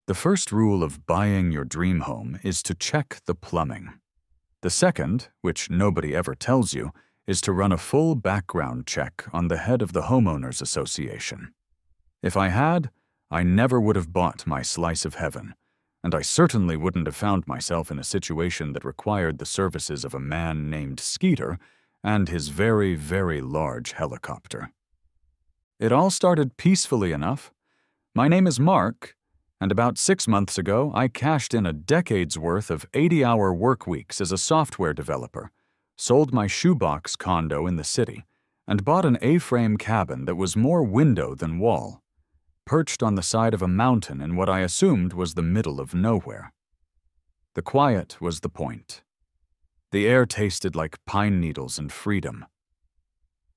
The first rule of buying your dream home is to check the plumbing. The second, which nobody ever tells you, is to run a full background check on the head of the homeowners association. If I had, I never would have bought my slice of heaven, and I certainly wouldn't have found myself in a situation that required the services of a man named Skeeter and his very, very large helicopter. It all started peacefully enough. My name is Mark, and about 6 months ago, I cashed in a decade's worth of 80-hour work weeks as a software developer, sold my shoebox condo in the city, and bought an A-frame cabin that was more window than wall, perched on the side of a mountain in what I assumed was the middle of nowhere. The quiet was the point. The air tasted like pine needles and freedom.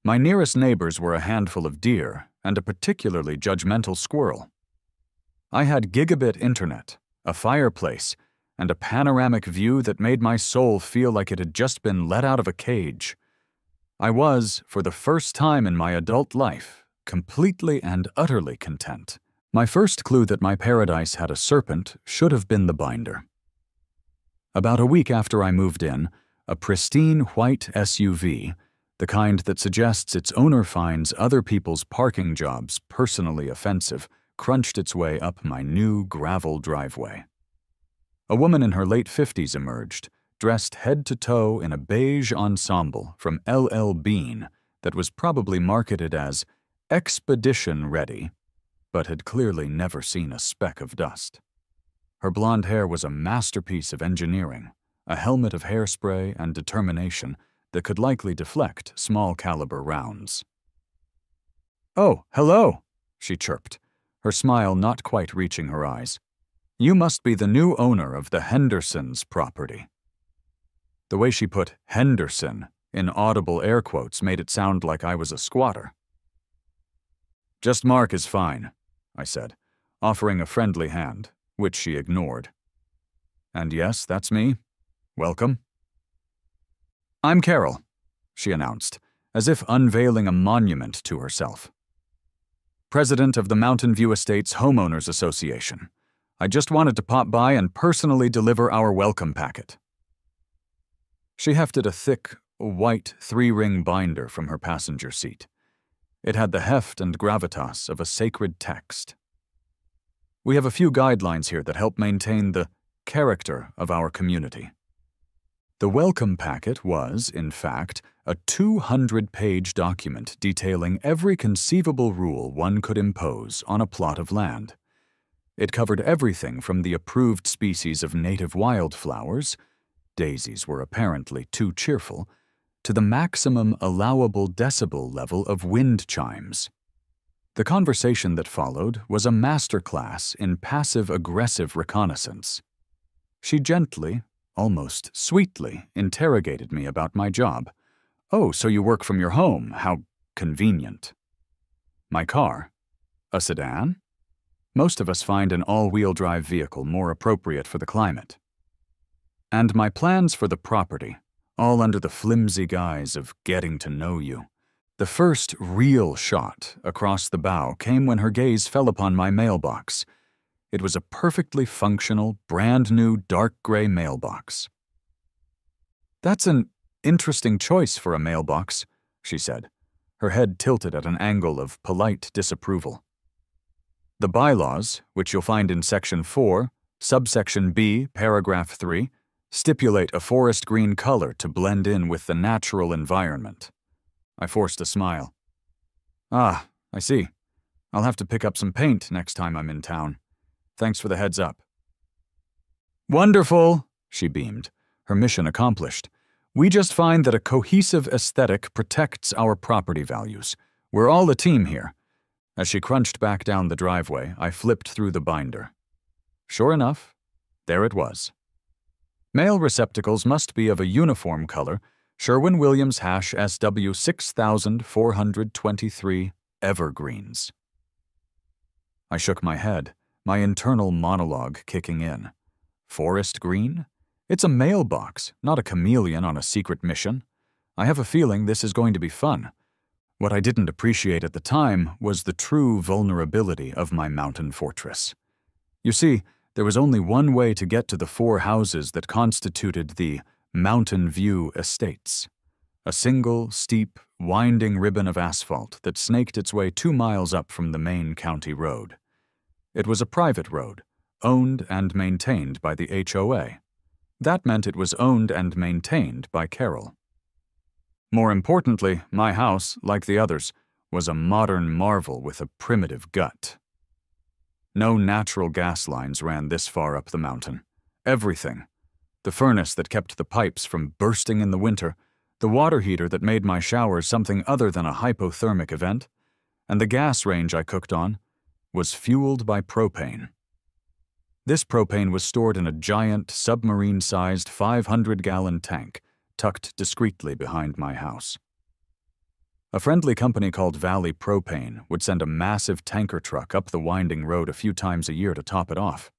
My nearest neighbors were a handful of deer and a particularly judgmental squirrel. I had gigabit internet, a fireplace, and a panoramic view that made my soul feel like it had just been let out of a cage. I was, for the first time in my adult life, completely and utterly content. My first clue that my paradise had a serpent should have been the binder. About a week after I moved in, a pristine white SUV, the kind that suggests its owner finds other people's parking jobs personally offensive, crunched its way up my new gravel driveway. A woman in her late 50s emerged, dressed head to toe in a beige ensemble from LL Bean that was probably marketed as expedition ready, but had clearly never seen a speck of dust. Her blonde hair was a masterpiece of engineering, a helmet of hairspray and determination that could likely deflect small-caliber rounds. "Oh, hello," she chirped, her smile not quite reaching her eyes. "You must be the new owner of the Hendersons' property." The way she put Henderson in audible air quotes made it sound like I was a squatter. "Just Mark is fine," I said, offering a friendly hand, which she ignored. "And yes, that's me. Welcome." "I'm Carol," she announced, as if unveiling a monument to herself. "President of the Mountain View Estates Homeowners Association. I just wanted to pop by and personally deliver our welcome packet." She hefted a thick, white 3-ring binder from her passenger seat. It had the heft and gravitas of a sacred text. "We have a few guidelines here that help maintain the character of our community." The welcome packet was, in fact, a 200-page document detailing every conceivable rule one could impose on a plot of land. It covered everything from the approved species of native wildflowers — daisies were apparently too cheerful — to the maximum allowable decibel level of wind chimes. The conversation that followed was a masterclass in passive-aggressive reconnaissance. She gently, almost sweetly, interrogated me about my job. "Oh, so you work from your home. How convenient." My car? A sedan? Most of us find an all-wheel drive vehicle more appropriate for the climate. And my plans for the property, all under the flimsy guise of getting to know you. The first real shot across the bow came when her gaze fell upon my mailbox. It was a perfectly functional, brand-new dark gray mailbox. "That's an interesting choice for a mailbox," she said, her head tilted at an angle of polite disapproval. "The bylaws, which you'll find in Section 4, Subsection B, Paragraph 3, stipulate a forest green color to blend in with the natural environment." I forced a smile. "Ah, I see. I'll have to pick up some paint next time I'm in town. Thanks for the heads up." "Wonderful," she beamed, her mission accomplished. "We just find that a cohesive aesthetic protects our property values. We're all a team here." As she crunched back down the driveway, I flipped through the binder. Sure enough, there it was. "Mail receptacles must be of a uniform color, Sherwin-Williams #SW 6423 Evergreens." I shook my head, my internal monologue kicking in. Forest green? It's a mailbox, not a chameleon on a secret mission. I have a feeling this is going to be fun. What I didn't appreciate at the time was the true vulnerability of my mountain fortress. You see, There was only one way to get to the 4 houses that constituted the Mountain View Estates. A single, steep, winding ribbon of asphalt that snaked its way 2 miles up from the main county road. It was a private road, owned and maintained by the HOA. That meant it was owned and maintained by Carol. More importantly, my house, like the others, was a modern marvel with a primitive gut. No natural gas lines ran this far up the mountain. Everything. The furnace that kept the pipes from bursting in the winter, the water heater that made my showers something other than a hypothermic event, and the gas range I cooked on, was fueled by propane. This propane was stored in a giant, submarine-sized 500-gallon tank tucked discreetly behind my house. A friendly company called Valley Propane would send a massive tanker truck up the winding road a few times a year to top it off.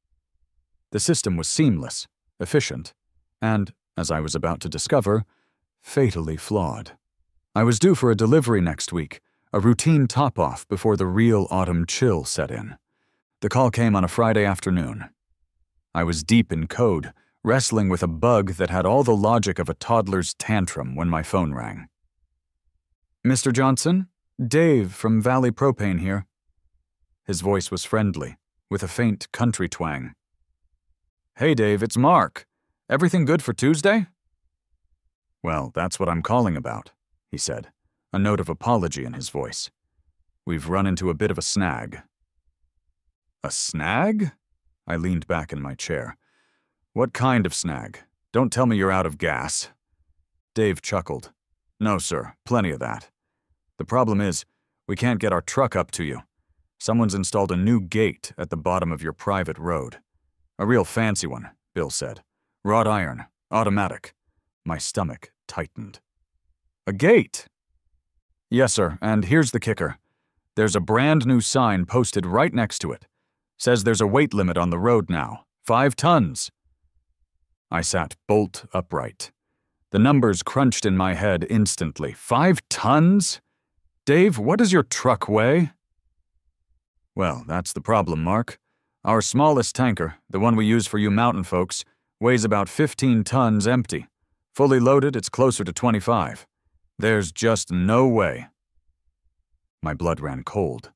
The system was seamless, efficient, and, as I was about to discover, fatally flawed. I was due for a delivery next week, a routine top-off before the real autumn chill set in. The call came on a Friday afternoon. I was deep in code, wrestling with a bug that had all the logic of a toddler's tantrum when my phone rang. "Mr. Johnson? Dave from Valley Propane here." His voice was friendly, with a faint country twang. "Hey Dave, it's Mark. Everything good for Tuesday?" "Well, that's what I'm calling about," he said, a note of apology in his voice. "We've run into a bit of a snag." "A snag?" I leaned back in my chair. "What kind of snag? Don't tell me you're out of gas." Dave chuckled. "No, sir, plenty of that. The problem is, we can't get our truck up to you. Someone's installed a new gate at the bottom of your private road. A real fancy one," Bill said. "Wrought iron, automatic." My stomach tightened. "A gate?" "Yes, sir, and here's the kicker. There's a brand new sign posted right next to it. Says there's a weight limit on the road now, 5 tons. I sat bolt upright. The numbers crunched in my head instantly. 5 tons? Dave, what does your truck weigh? Well, that's the problem, Mark. Our smallest tanker, the one we use for you mountain folks, weighs about 15 tons empty. Fully loaded, it's closer to 25. There's just no way. My blood ran cold.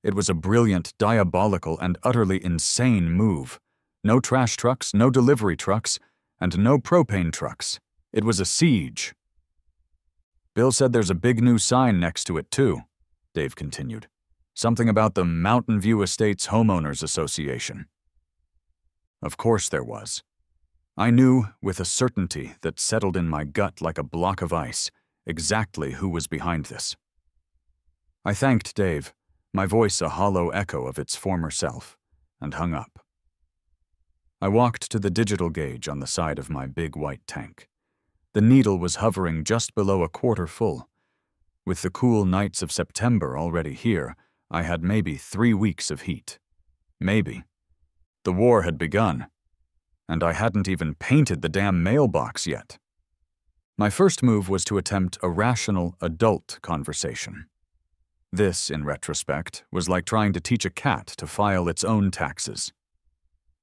It was a brilliant, diabolical, and utterly insane move. No trash trucks, no delivery trucks, and no propane trucks. It was a siege. "Bill said there's a big new sign next to it, too," Dave continued. "Something about the Mountain View Estates Homeowners Association." Of course there was. I knew, with a certainty that settled in my gut like a block of ice, exactly who was behind this. I thanked Dave, my voice a hollow echo of its former self, and hung up. I walked to the digital gauge on the side of my big white tank. The needle was hovering just below a quarter full. With the cool nights of September already here, I had maybe 3 weeks of heat. Maybe. The war had begun, and I hadn't even painted the damn mailbox yet. My first move was to attempt a rational adult conversation. This, in retrospect, was like trying to teach a cat to file its own taxes.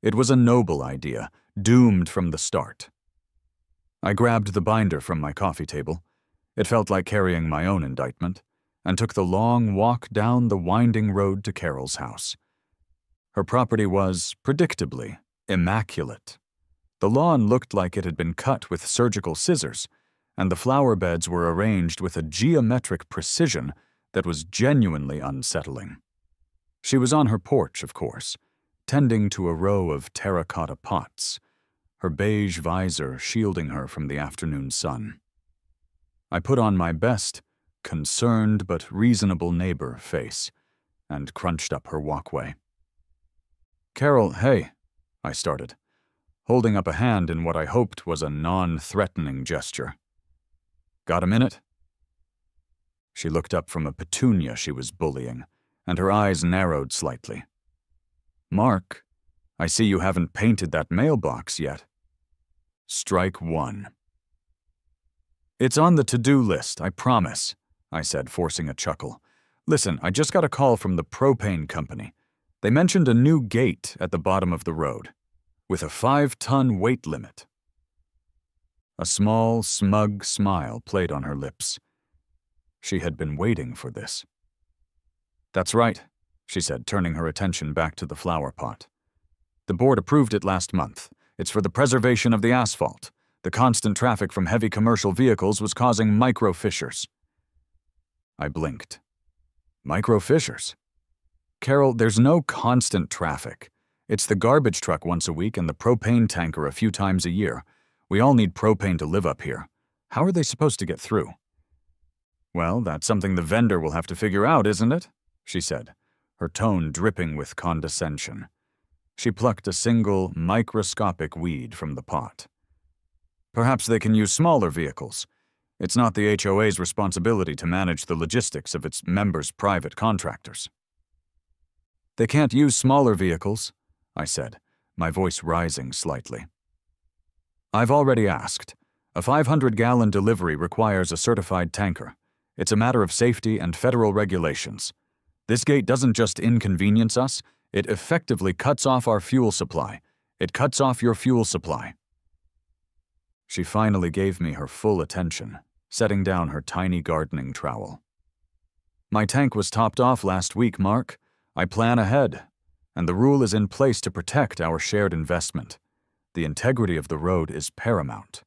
It was a noble idea, doomed from the start. I grabbed the binder from my coffee table. It felt like carrying my own indictment, and took the long walk down the winding road to Carol's house. Her property was, predictably, immaculate. The lawn looked like it had been cut with surgical scissors, and the flower beds were arranged with a geometric precision that was genuinely unsettling. She was on her porch, of course, tending to a row of terracotta pots, her beige visor shielding her from the afternoon sun. I put on my best, concerned but reasonable neighbor face, and crunched up her walkway. "Carol, hey," I started, holding up a hand in what I hoped was a non-threatening gesture. "Got a minute?" She looked up from a petunia she was bullying, and her eyes narrowed slightly. "Mark, I see you haven't painted that mailbox yet." Strike one. "It's on the to-do list, I promise," I said, forcing a chuckle. "Listen, I just got a call from the propane company. They mentioned a new gate at the bottom of the road. with a 5-ton weight limit. A small, smug smile played on her lips. She had been waiting for this. "That's right," she said, turning her attention back to the flower pot. "The board approved it last month. It's for the preservation of the asphalt. The constant traffic from heavy commercial vehicles was causing micro fissures." I blinked. Micro fissures? Carol, there's no constant traffic. It's the garbage truck once a week and the propane tanker a few times a year. We all need propane to live up here. How are they supposed to get through? "Well, that's something the vendor will have to figure out, isn't it?" she said, her tone dripping with condescension. She plucked a single, microscopic weed from the pot. "Perhaps they can use smaller vehicles. It's not the HOA's responsibility to manage the logistics of its members' private contractors." "They can't use smaller vehicles," I said, my voice rising slightly. "I've already asked. A 500-gallon delivery requires a certified tanker. It's a matter of safety and federal regulations. This gate doesn't just inconvenience us, it effectively cuts off our fuel supply. It cuts off your fuel supply." She finally gave me her full attention, setting down her tiny gardening trowel. "My tank was topped off last week, Mark. I plan ahead, and the rule is in place to protect our shared investment. The integrity of the road is paramount.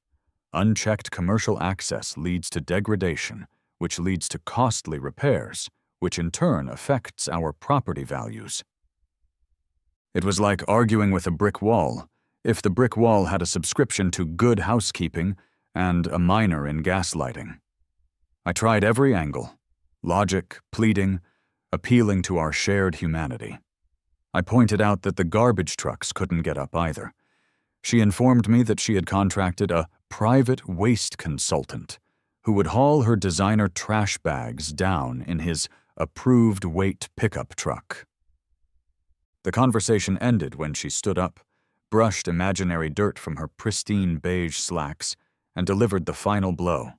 Unchecked commercial access leads to degradation, which leads to costly repairs, which in turn affects our property values." It was like arguing with a brick wall, if the brick wall had a subscription to good housekeeping and a minor in gaslighting. I tried every angle: logic, pleading, appealing to our shared humanity. I pointed out that the garbage trucks couldn't get up either. She informed me that she had contracted a private waste consultant who would haul her designer trash bags down in his approved weight pickup truck. The conversation ended when she stood up, brushed imaginary dirt from her pristine beige slacks, and delivered the final blow.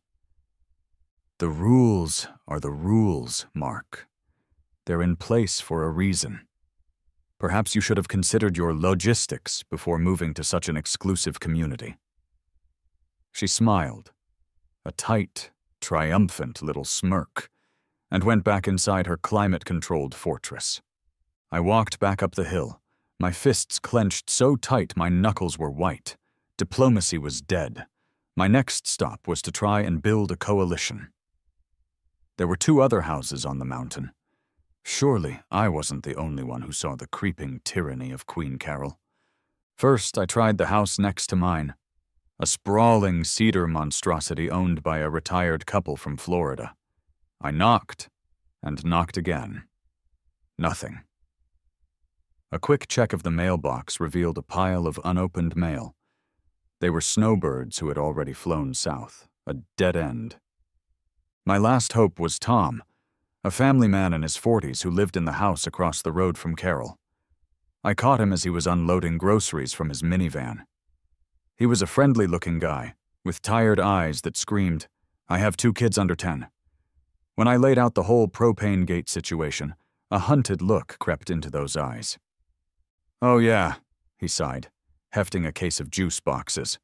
"The rules are the rules, Mark. They're in place for a reason. Perhaps you should have considered your logistics before moving to such an exclusive community." She smiled, a tight, triumphant little smirk, and went back inside her climate-controlled fortress. I walked back up the hill, my fists clenched so tight my knuckles were white. Diplomacy was dead. My next stop was to try and build a coalition. There were 2 other houses on the mountain. Surely I wasn't the only one who saw the creeping tyranny of Queen Carol. First, I tried the house next to mine, a sprawling cedar monstrosity owned by a retired couple from Florida. I knocked, and knocked again. Nothing. A quick check of the mailbox revealed a pile of unopened mail. They were snowbirds who had already flown south, a dead end. My last hope was Tom, a family man in his 40s who lived in the house across the road from Carol. I caught him as he was unloading groceries from his minivan. He was a friendly-looking guy, with tired eyes that screamed, "I have 2 kids under 10. When I laid out the whole propane gate situation, a hunted look crept into those eyes. "Oh yeah," he sighed, hefting a case of juice boxes.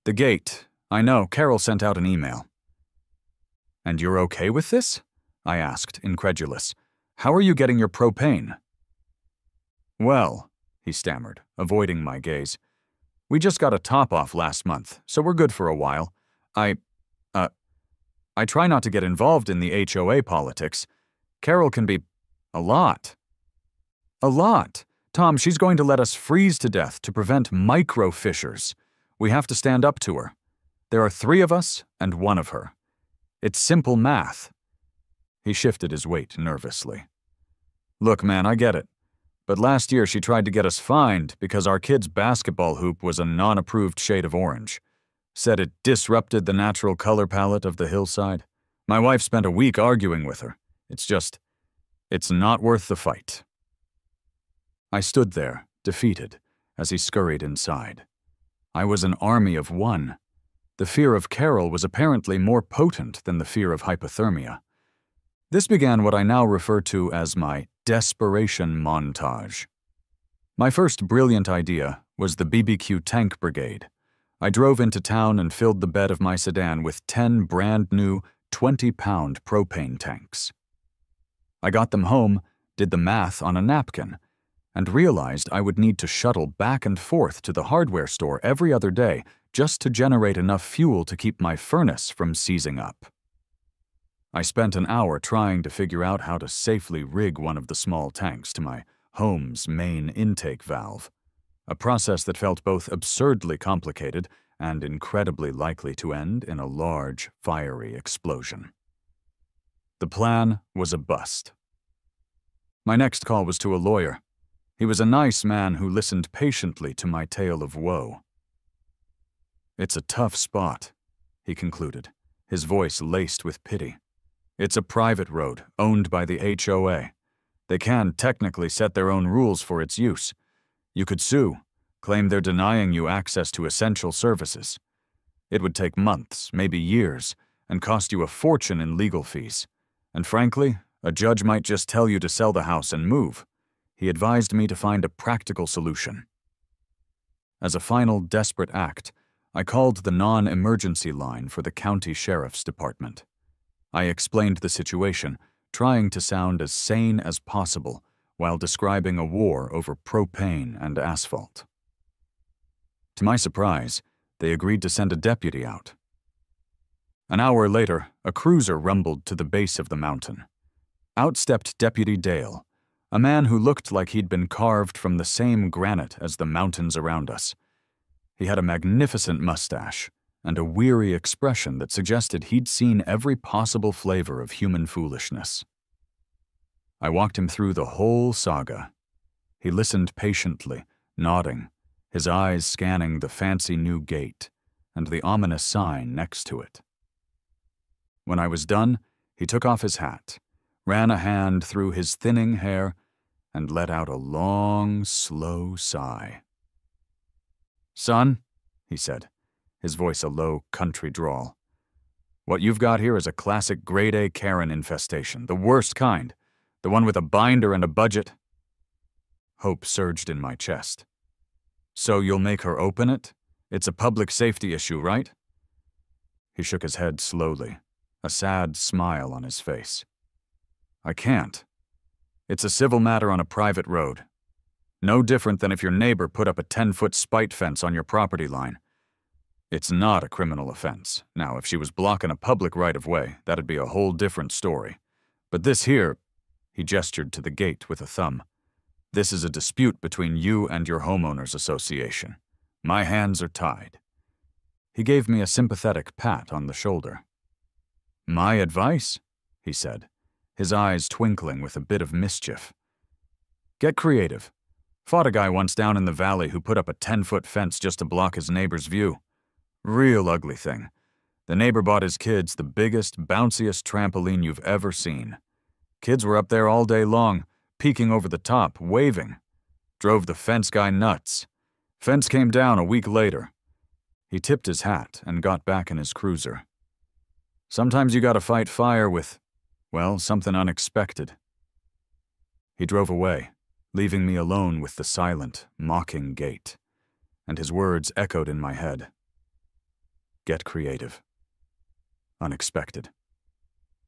"The gate. I know, Carol sent out an email." "And you're okay with this?" I asked, incredulous. "How are you getting your propane?" "Well," he stammered, avoiding my gaze, "we just got a top-off last month, so we're good for a while. I try not to get involved in the HOA politics. Carol can be a lot. A lot. Tom, she's going to let us freeze to death to prevent micro fissures. We have to stand up to her. There are 3 of us and 1 of her. It's simple math." He shifted his weight nervously. "Look, man, I get it. But last year she tried to get us fined because our kid's basketball hoop was a non-approved shade of orange. Said it disrupted the natural color palette of the hillside. My wife spent a week arguing with her. It's not worth the fight." I stood there, defeated, as he scurried inside. I was an army of 1. The fear of Carol was apparently more potent than the fear of hypothermia. This began what I now refer to as my desperation montage. My first brilliant idea was the BBQ Tank Brigade. I drove into town and filled the bed of my sedan with 10 brand-new 20-pound propane tanks. I got them home, did the math on a napkin, and realized I would need to shuttle back and forth to the hardware store every other day just to generate enough fuel to keep my furnace from seizing up. I spent an hour trying to figure out how to safely rig one of the small tanks to my home's main intake valve, a process that felt both absurdly complicated and incredibly likely to end in a large, fiery explosion. The plan was a bust. My next call was to a lawyer. He was a nice man who listened patiently to my tale of woe. "It's a tough spot," he concluded, his voice laced with pity. "It's a private road, owned by the HOA. They can technically set their own rules for its use. You could sue, claim they're denying you access to essential services. It would take months, maybe years, and cost you a fortune in legal fees. And frankly, a judge might just tell you to sell the house and move." He advised me to find a practical solution. As a final desperate act, I called the non-emergency line for the county sheriff's department. I explained the situation, trying to sound as sane as possible while describing a war over propane and asphalt. To my surprise, they agreed to send a deputy out. An hour later, a cruiser rumbled to the base of the mountain. Out stepped Deputy Dale, a man who looked like he'd been carved from the same granite as the mountains around us. He had a magnificent mustache and a weary expression that suggested he'd seen every possible flavor of human foolishness. I walked him through the whole saga. He listened patiently, nodding, his eyes scanning the fancy new gate and the ominous sign next to it. When I was done, he took off his hat, ran a hand through his thinning hair, and let out a long, slow sigh. "Son," he said, his voice a low country drawl, "what you've got here is a classic grade-A Karen infestation, the worst kind, the one with a binder and a budget." Hope surged in my chest. "So you'll make her open it? It's a public safety issue, right?" He shook his head slowly, a sad smile on his face. "I can't. It's a civil matter on a private road. No different than if your neighbor put up a 10-foot spite fence on your property line. It's not a criminal offense. Now, if she was blocking a public right-of-way, that'd be a whole different story. But this here," he gestured to the gate with a thumb, "this is a dispute between you and your homeowners association. My hands are tied." He gave me a sympathetic pat on the shoulder. "My advice?" he said, his eyes twinkling with a bit of mischief. "Get creative. Fought a guy once down in the valley who put up a 10-foot fence just to block his neighbor's view. Real ugly thing. The neighbor bought his kids the biggest, bounciest trampoline you've ever seen. Kids were up there all day long, peeking over the top, waving. Drove the fence guy nuts. Fence came down a week later. He tipped his hat and got back in his cruiser. Sometimes you gotta fight fire with, well, something unexpected." He drove away, leaving me alone with the silent, mocking gate, and his words echoed in my head. Get creative. Unexpected.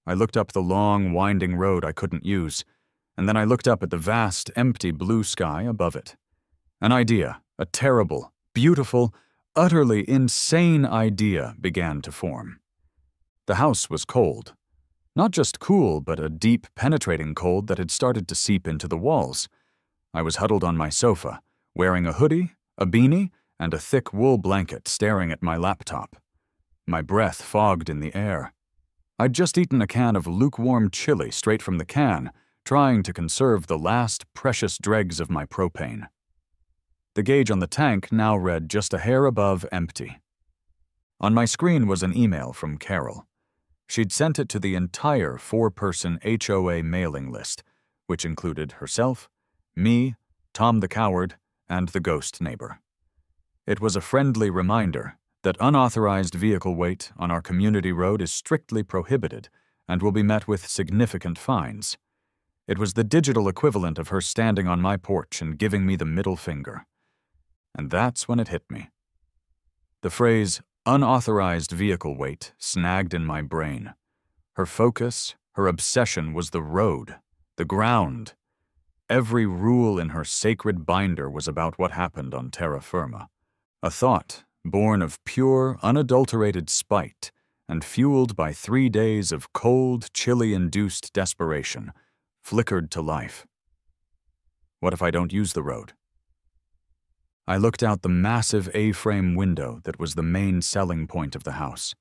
I looked up the long, winding road I couldn't use, and then I looked up at the vast, empty blue sky above it. An idea, a terrible, beautiful, utterly insane idea began to form. The house was cold. Not just cool, but a deep, penetrating cold that had started to seep into the walls. I was huddled on my sofa, wearing a hoodie, a beanie, and a thick wool blanket, staring at my laptop. My breath fogged in the air. I'd just eaten a can of lukewarm chili straight from the can, trying to conserve the last precious dregs of my propane. The gauge on the tank now read just a hair above empty. On my screen was an email from Carol. She'd sent it to the entire 4-person HOA mailing list, which included herself, me, Tom the Coward, and the ghost neighbor. It was a friendly reminder that unauthorized vehicle weight on our community road is strictly prohibited and will be met with significant fines. It was the digital equivalent of her standing on my porch and giving me the middle finger. and that's when it hit me. The phrase, unauthorized vehicle weight, snagged in my brain. Her focus, her obsession was the road, the ground. Every rule in her sacred binder was about what happened on terra firma. A thought, born of pure, unadulterated spite, and fueled by 3 days of cold, chilly-induced desperation, flickered to life. What if I don't use the road? I looked out the massive A-frame window that was the main selling point of the house.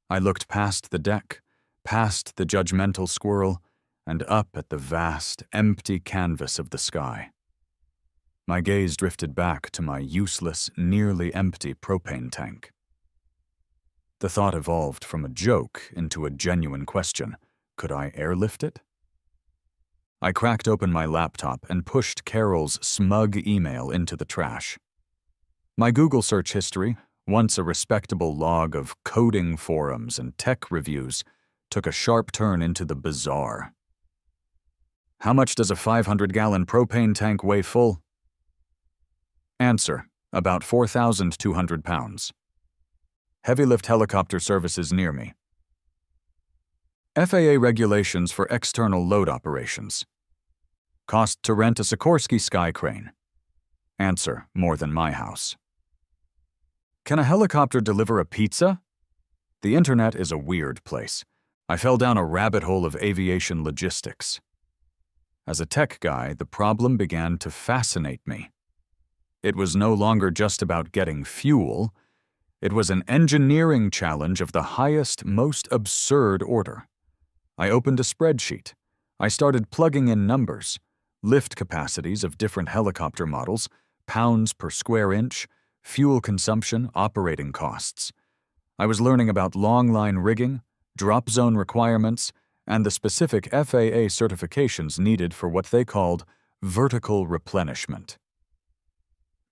I looked past the deck, past the judgmental squirrel, and up at the vast, empty canvas of the sky. My gaze drifted back to my useless, nearly empty propane tank. The thought evolved from a joke into a genuine question. Could I airlift it? I cracked open my laptop and pushed Carol's smug email into the trash. My Google search history, once a respectable log of coding forums and tech reviews, took a sharp turn into the bizarre. How much does a 500-gallon propane tank weigh full? Answer: about 4,200 pounds. Heavy lift helicopter services near me. FAA regulations for external load operations. Cost to rent a Sikorsky Sky Crane. Answer: more than my house. Can a helicopter deliver a pizza? The internet is a weird place. I fell down a rabbit hole of aviation logistics. As a tech guy, the problem began to fascinate me. It was no longer just about getting fuel. It was an engineering challenge of the highest, most absurd order. I opened a spreadsheet. I started plugging in numbers, lift capacities of different helicopter models, pounds per square inch, fuel consumption, operating costs. I was learning about long-line rigging, drop zone requirements, and the specific FAA certifications needed for what they called vertical replenishment.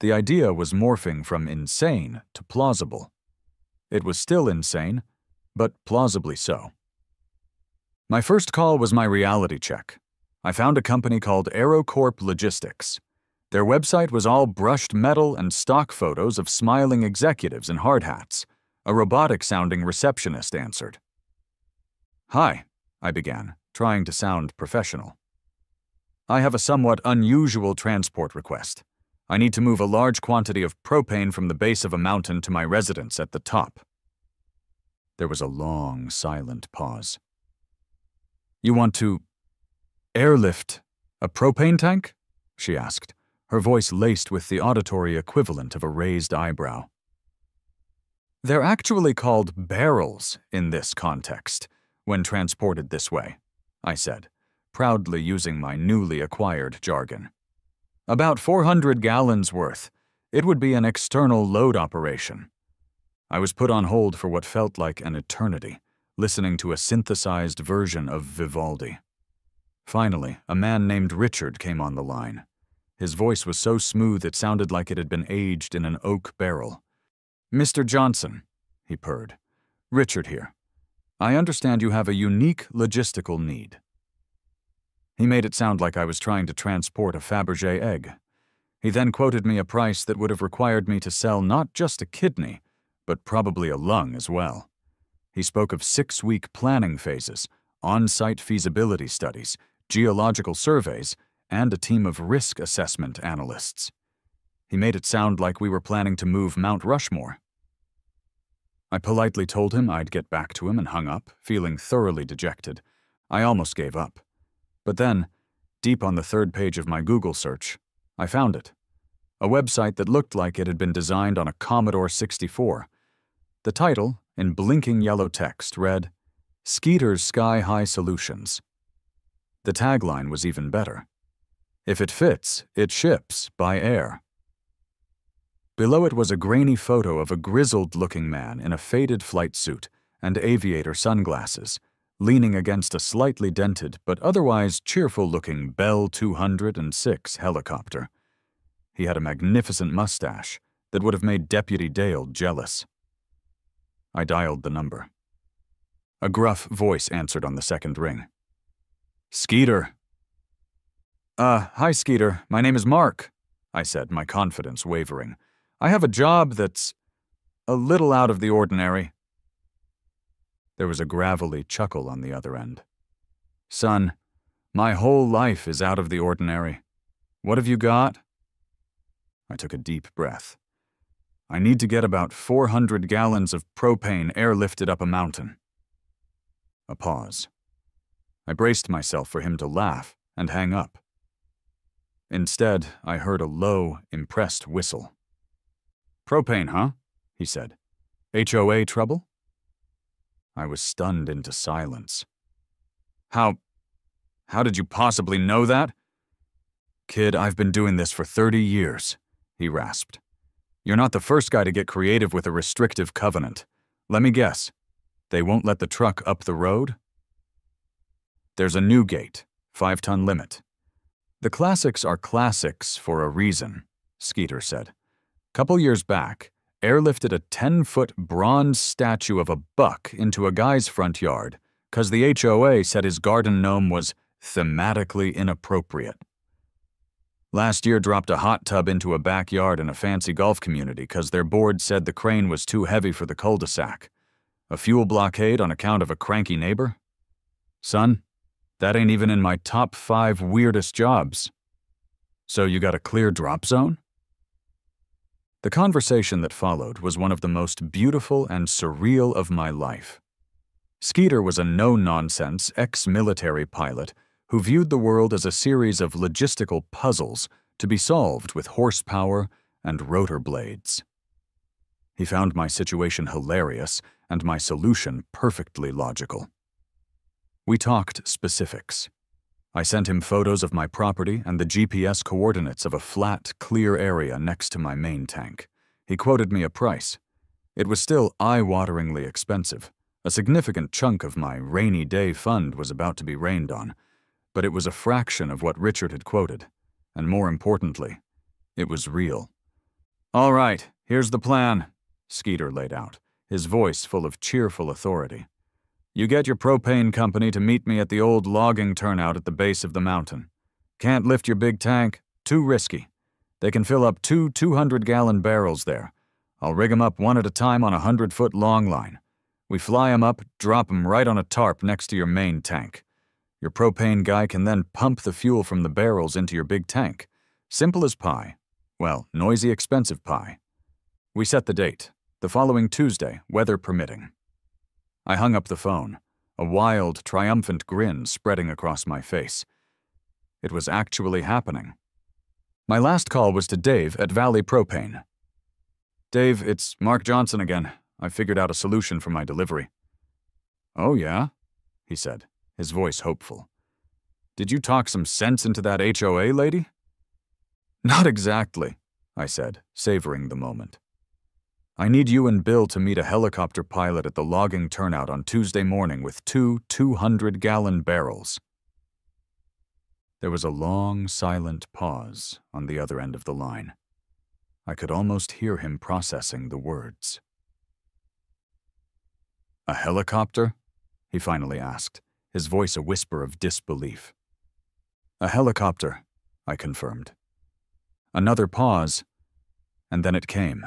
The idea was morphing from insane to plausible. It was still insane, but plausibly so. My first call was my reality check. I found a company called AeroCorp Logistics. Their website was all brushed metal and stock photos of smiling executives in hard hats. A robotic-sounding receptionist answered. "Hi," I began, trying to sound professional. "I have a somewhat unusual transport request. I need to move a large quantity of propane from the base of a mountain to my residence at the top." There was a long, silent pause. "You want to airlift a propane tank?" she asked, her voice laced with the auditory equivalent of a raised eyebrow. "They're actually called barrels in this context, when transported this way," I said, proudly using my newly acquired jargon. "About 400 gallons worth. It would be an external load operation." I was put on hold for what felt like an eternity, listening to a synthesized version of Vivaldi. Finally, a man named Richard came on the line. His voice was so smooth it sounded like it had been aged in an oak barrel. "Mr. Johnson," he purred. "Richard here. I understand you have a unique logistical need." He made it sound like I was trying to transport a Fabergé egg. He then quoted me a price that would have required me to sell not just a kidney, but probably a lung as well. He spoke of 6-week planning phases, on-site feasibility studies, geological surveys, and a team of risk assessment analysts. He made it sound like we were planning to move Mount Rushmore. I politely told him I'd get back to him and hung up, feeling thoroughly dejected. I almost gave up. But then, deep on the 3rd page of my Google search, I found it. A website that looked like it had been designed on a Commodore 64. The title, in blinking yellow text, read, "Skeeter's Sky High Solutions." The tagline was even better. "If it fits, it ships by air." Below it was a grainy photo of a grizzled-looking man in a faded flight suit and aviator sunglasses, leaning against a slightly dented but otherwise cheerful-looking Bell 206 helicopter. He had a magnificent mustache that would have made Deputy Dale jealous. I dialed the number. A gruff voice answered on the 2nd ring. "Skeeter." Hi, Skeeter. My name is Mark," I said, my confidence wavering. I have a job that's a little out of the ordinary." There was a gravelly chuckle on the other end. "Son, my whole life is out of the ordinary. What have you got?" I took a deep breath. "I need to get about 400 gallons of propane airlifted up a mountain." A pause. I braced myself for him to laugh and hang up. Instead, I heard a low, impressed whistle. "Propane, huh?" he said. "HOA trouble?" I was stunned into silence. How did you possibly know that?" "Kid, I've been doing this for 30 years, he rasped. "You're not the first guy to get creative with a restrictive covenant. Let me guess. They won't let the truck up the road?" "There's a new gate, 5-ton limit. The classics are classics for a reason," Skeeter said. "Couple years back, airlifted a 10-foot bronze statue of a buck into a guy's front yard 'cause the HOA said his garden gnome was thematically inappropriate. Last year dropped a hot tub into a backyard in a fancy golf community 'cause their board said the crane was too heavy for the cul-de-sac. A fuel blockade on account of a cranky neighbor? Son, that ain't even in my top 5 weirdest jobs. So you got a clear drop zone?" The conversation that followed was one of the most beautiful and surreal of my life. Skeeter was a no-nonsense ex-military pilot who viewed the world as a series of logistical puzzles to be solved with horsepower and rotor blades. He found my situation hilarious and my solution perfectly logical. We talked specifics. I sent him photos of my property and the GPS coordinates of a flat, clear area next to my main tank. He quoted me a price. It was still eye-wateringly expensive. A significant chunk of my rainy day fund was about to be rained on, but it was a fraction of what Richard had quoted, and more importantly, it was real. "All right, here's the plan," Skeeter laid out, his voice full of cheerful authority. "You get your propane company to meet me at the old logging turnout at the base of the mountain. Can't lift your big tank, too risky. They can fill up 2 200-gallon barrels there. I'll rig 'em up one at a time on a 100-foot long line. We fly 'em up, drop 'em right on a tarp next to your main tank. Your propane guy can then pump the fuel from the barrels into your big tank. Simple as pie. Well, noisy, expensive pie. We set the date, the following Tuesday, weather permitting." I hung up the phone, a wild, triumphant grin spreading across my face. It was actually happening. My last call was to Dave at Valley Propane. "Dave, it's Mark Johnson again. I figured out a solution for my delivery." "Oh, yeah?" he said, his voice hopeful. "Did you talk some sense into that HOA lady?" "Not exactly," I said, savoring the moment. "I need you and Bill to meet a helicopter pilot at the logging turnout on Tuesday morning with 2 200-gallon barrels." There was a long, silent pause on the other end of the line. I could almost hear him processing the words. "A helicopter?" he finally asked, his voice a whisper of disbelief. "A helicopter," I confirmed. Another pause, and then it came.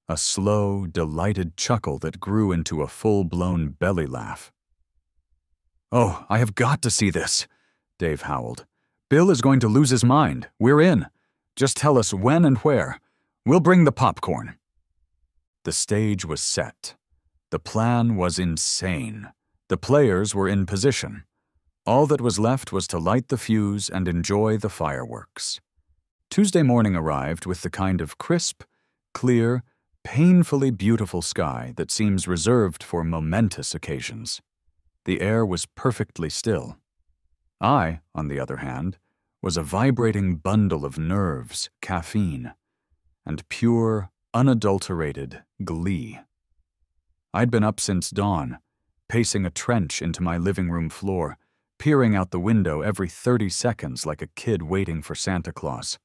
A slow, delighted chuckle that grew into a full-blown belly laugh. "Oh, I have got to see this," Dave howled. "Bill is going to lose his mind. We're in. Just tell us when and where. We'll bring the popcorn." The stage was set. The plan was insane. The players were in position. All that was left was to light the fuse and enjoy the fireworks. Tuesday morning arrived with the kind of crisp, clear, painfully beautiful sky that seems reserved for momentous occasions. The air was perfectly still. I, on the other hand, was a vibrating bundle of nerves, caffeine, and pure, unadulterated glee. I'd been up since dawn, pacing a trench into my living room floor, peering out the window every 30 seconds like a kid waiting for Santa Claus.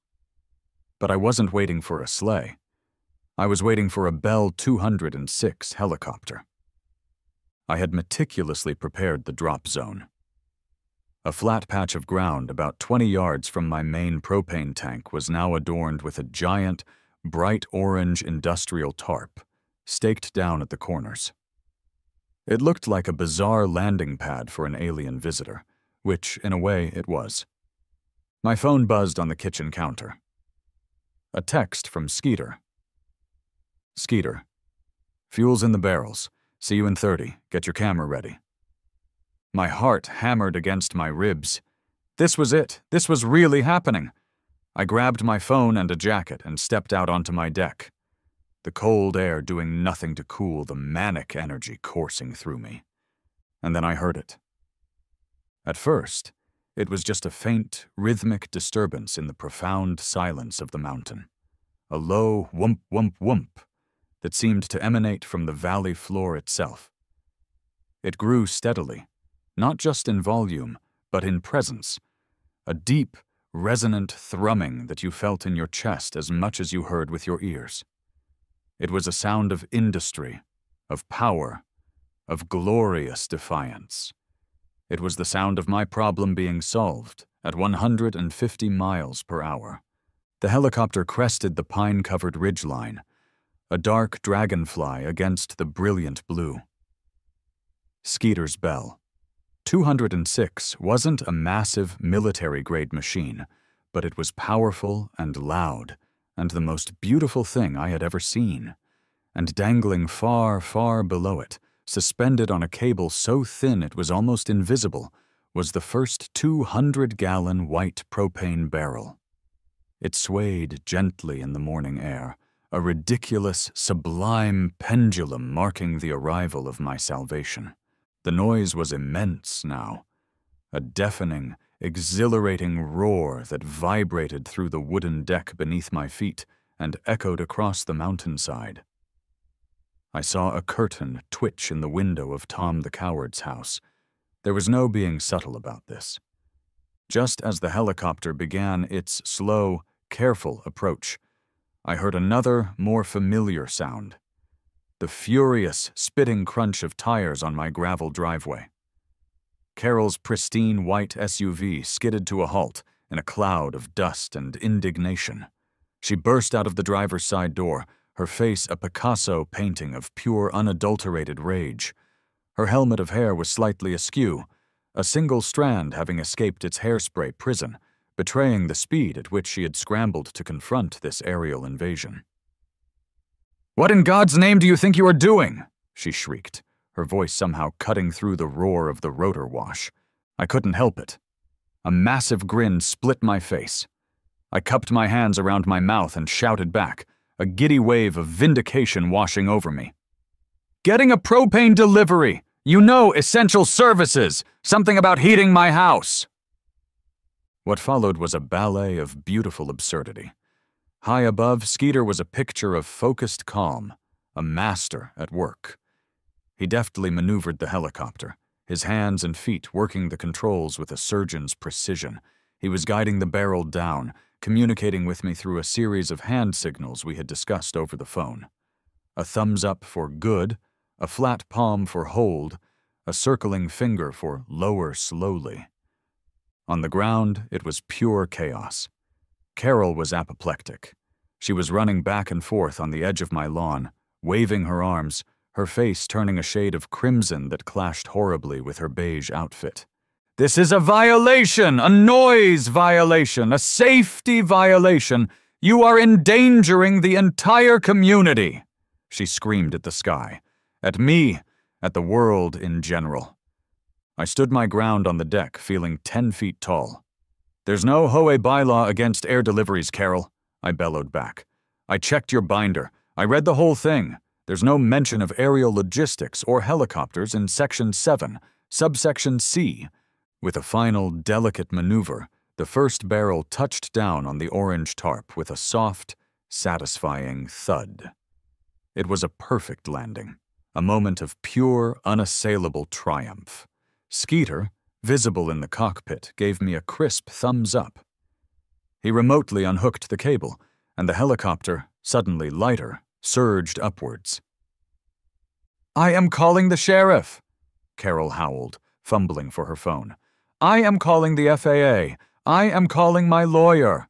But I wasn't waiting for a sleigh. I was waiting for a Bell 206 helicopter. I had meticulously prepared the drop zone. A flat patch of ground about 20 yards from my main propane tank was now adorned with a giant, bright orange industrial tarp, staked down at the corners. It looked like a bizarre landing pad for an alien visitor, which, in a way, it was. My phone buzzed on the kitchen counter. A text from Skeeter. Skeeter. Fuel's in the barrels. See you in 30. Get your camera ready. My heart hammered against my ribs. This was it. This was really happening. I grabbed my phone and a jacket and stepped out onto my deck, the cold air doing nothing to cool the manic energy coursing through me. And then I heard it. At first, it was just a faint, rhythmic disturbance in the profound silence of the mountain, a low whoomp, whoomp, whoomp that seemed to emanate from the valley floor itself. It grew steadily, not just in volume, but in presence, a deep, resonant thrumming that you felt in your chest as much as you heard with your ears. It was a sound of industry, of power, of glorious defiance. It was the sound of my problem being solved at 150 miles per hour. The helicopter crested the pine-covered ridgeline, a dark dragonfly against the brilliant blue. Skeeter's bell. 206 wasn't a massive military-grade machine, but it was powerful and loud, and the most beautiful thing I had ever seen. And dangling far, far below it, suspended on a cable so thin it was almost invisible, was the first 200-gallon white propane barrel. It swayed gently in the morning air, a ridiculous, sublime pendulum marking the arrival of my salvation. The noise was immense now, a deafening, exhilarating roar that vibrated through the wooden deck beneath my feet and echoed across the mountainside. I saw a curtain twitch in the window of Tom the Coward's house. There was no being subtle about this. Just as the helicopter began its slow, careful approach, I heard another, more familiar sound. The furious, spitting crunch of tires on my gravel driveway. Carol's pristine white SUV skidded to a halt in a cloud of dust and indignation. She burst out of the driver's side door, her face a Picasso painting of pure, unadulterated rage. Her helmet of hair was slightly askew, a single strand having escaped its hairspray prison, betraying the speed at which she had scrambled to confront this aerial invasion. "What in God's name do you think you are doing?" she shrieked, her voice somehow cutting through the roar of the rotor wash. I couldn't help it. A massive grin split my face. I cupped my hands around my mouth and shouted back, a giddy wave of vindication washing over me. "Getting a propane delivery! You know, essential services! Something about heating my house!" What followed was a ballet of beautiful absurdity. High above, Skeeter was a picture of focused calm, a master at work. He deftly maneuvered the helicopter, his hands and feet working the controls with a surgeon's precision. He was guiding the barrel down, communicating with me through a series of hand signals we had discussed over the phone. A thumbs up for good, a flat palm for hold, a circling finger for lower slowly. On the ground, it was pure chaos. Carol was apoplectic. She was running back and forth on the edge of my lawn, waving her arms, her face turning a shade of crimson that clashed horribly with her beige outfit. "This is a violation, a noise violation, a safety violation. You are endangering the entire community," she screamed at the sky, at me, at the world in general. I stood my ground on the deck, feeling 10 feet tall. "There's no HOA bylaw against air deliveries, Carol," I bellowed back. "I checked your binder. I read the whole thing. There's no mention of aerial logistics or helicopters in Section 7, subsection C." With a final, delicate maneuver, the first barrel touched down on the orange tarp with a soft, satisfying thud. It was a perfect landing, a moment of pure, unassailable triumph. Skeeter, visible in the cockpit, gave me a crisp thumbs up. He remotely unhooked the cable, and the helicopter, suddenly lighter, surged upwards. "I am calling the sheriff," Carol howled, fumbling for her phone. "I am calling the FAA. I am calling my lawyer."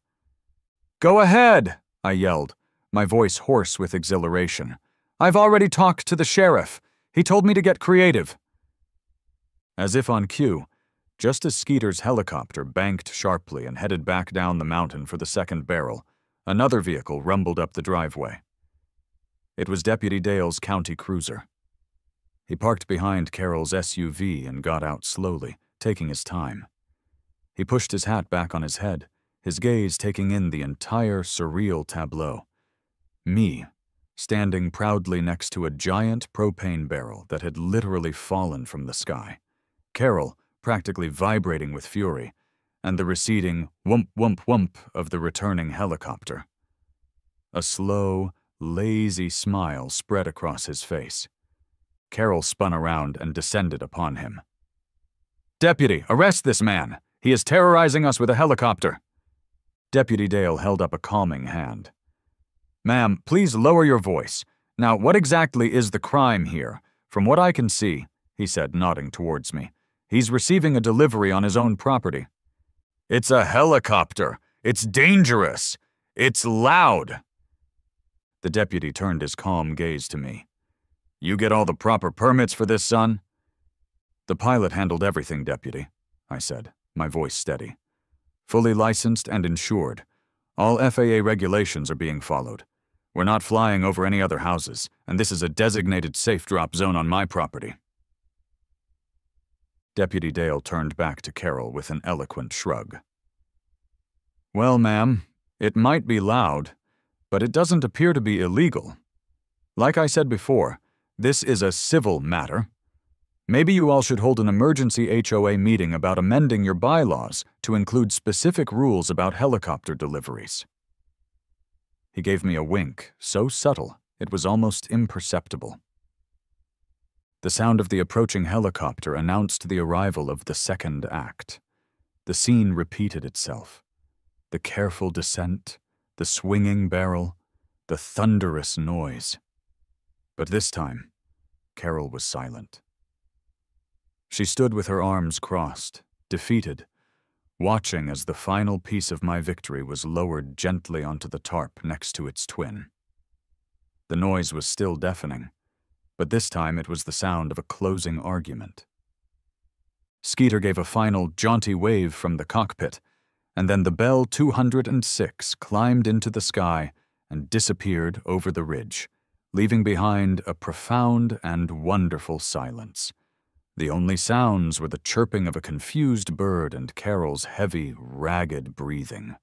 "Go ahead," I yelled, my voice hoarse with exhilaration. "I've already talked to the sheriff. He told me to get creative." As if on cue, just as Skeeter's helicopter banked sharply and headed back down the mountain for the second barrel, another vehicle rumbled up the driveway. It was Deputy Dale's county cruiser. He parked behind Carol's SUV and got out slowly, taking his time. He pushed his hat back on his head, his gaze taking in the entire surreal tableau. Me, standing proudly next to a giant propane barrel that had literally fallen from the sky. Carol, practically vibrating with fury, and the receding whoomp whoomp whoomp of the returning helicopter. A slow, lazy smile spread across his face. Carol spun around and descended upon him. "Deputy, arrest this man! He is terrorizing us with a helicopter!" Deputy Dale held up a calming hand. "Ma'am, please lower your voice. Now, what exactly is the crime here? From what I can see," he said, nodding towards me, "he's receiving a delivery on his own property." "It's a helicopter! It's dangerous! It's loud!" The deputy turned his calm gaze to me. "You get all the proper permits for this, son?" "The pilot handled everything, Deputy," I said, my voice steady. "Fully licensed and insured. All FAA regulations are being followed. We're not flying over any other houses, and this is a designated safe drop zone on my property." Deputy Dale turned back to Carol with an eloquent shrug. "Well, ma'am, it might be loud, but it doesn't appear to be illegal. Like I said before, this is a civil matter. Maybe you all should hold an emergency HOA meeting about amending your bylaws to include specific rules about helicopter deliveries." He gave me a wink, so subtle it was almost imperceptible. The sound of the approaching helicopter announced the arrival of the second act. The scene repeated itself. The careful descent, the swinging barrel, the thunderous noise. But this time, Carol was silent. She stood with her arms crossed, defeated, watching as the final piece of my victory was lowered gently onto the tarp next to its twin. The noise was still deafening, but this time it was the sound of a closing argument. Skeeter gave a final jaunty wave from the cockpit, and then the Bell 206 climbed into the sky and disappeared over the ridge, leaving behind a profound and wonderful silence. The only sounds were the chirping of a confused bird and Carol's heavy, ragged breathing.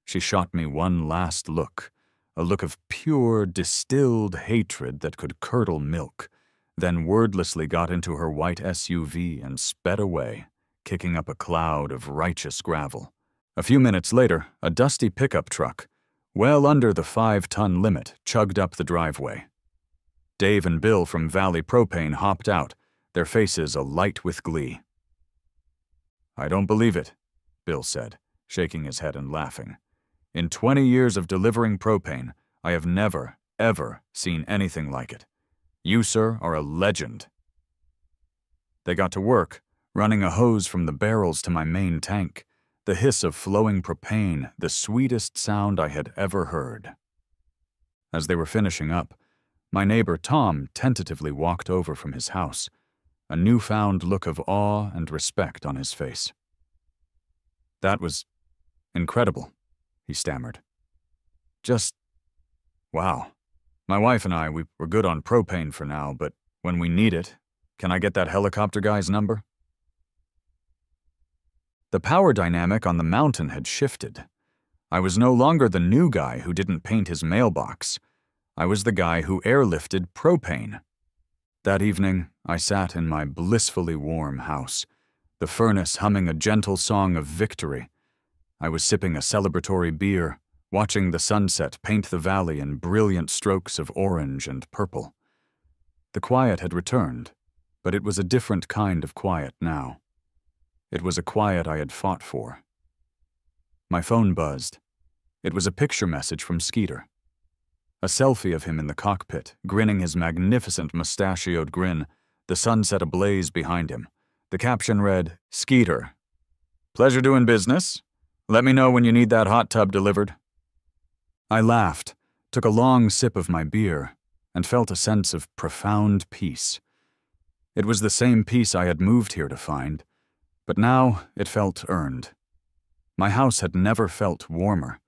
She shot me one last look, a look of pure, distilled hatred that could curdle milk, then wordlessly got into her white SUV and sped away, kicking up a cloud of righteous gravel. A few minutes later, a dusty pickup truck, well under the 5-ton limit, chugged up the driveway. Dave and Bill from Valley Propane hopped out, their faces alight with glee. "I don't believe it," Bill said, shaking his head and laughing. "In 20 years of delivering propane, I have never, ever seen anything like it. You, sir, are a legend." They got to work, running a hose from the barrels to my main tank, the hiss of flowing propane, the sweetest sound I had ever heard. As they were finishing up, my neighbor Tom tentatively walked over from his house, a newfound look of awe and respect on his face. "That was incredible," he stammered. "Just, wow. My wife and I, we're good on propane for now, but when we need it, can I get that helicopter guy's number?" The power dynamic on the mountain had shifted. I was no longer the new guy who didn't paint his mailbox. I was the guy who airlifted propane. That evening, I sat in my blissfully warm house, the furnace humming a gentle song of victory. I was sipping a celebratory beer, watching the sunset paint the valley in brilliant strokes of orange and purple. The quiet had returned, but it was a different kind of quiet now. It was a quiet I had fought for. My phone buzzed. It was a picture message from Skeeter. A selfie of him in the cockpit, grinning his magnificent mustachioed grin, the sunset ablaze behind him. The caption read, "Skeeter. Pleasure doing business. Let me know when you need that hot tub delivered." I laughed, took a long sip of my beer, and felt a sense of profound peace. It was the same peace I had moved here to find, but now it felt earned. My house had never felt warmer.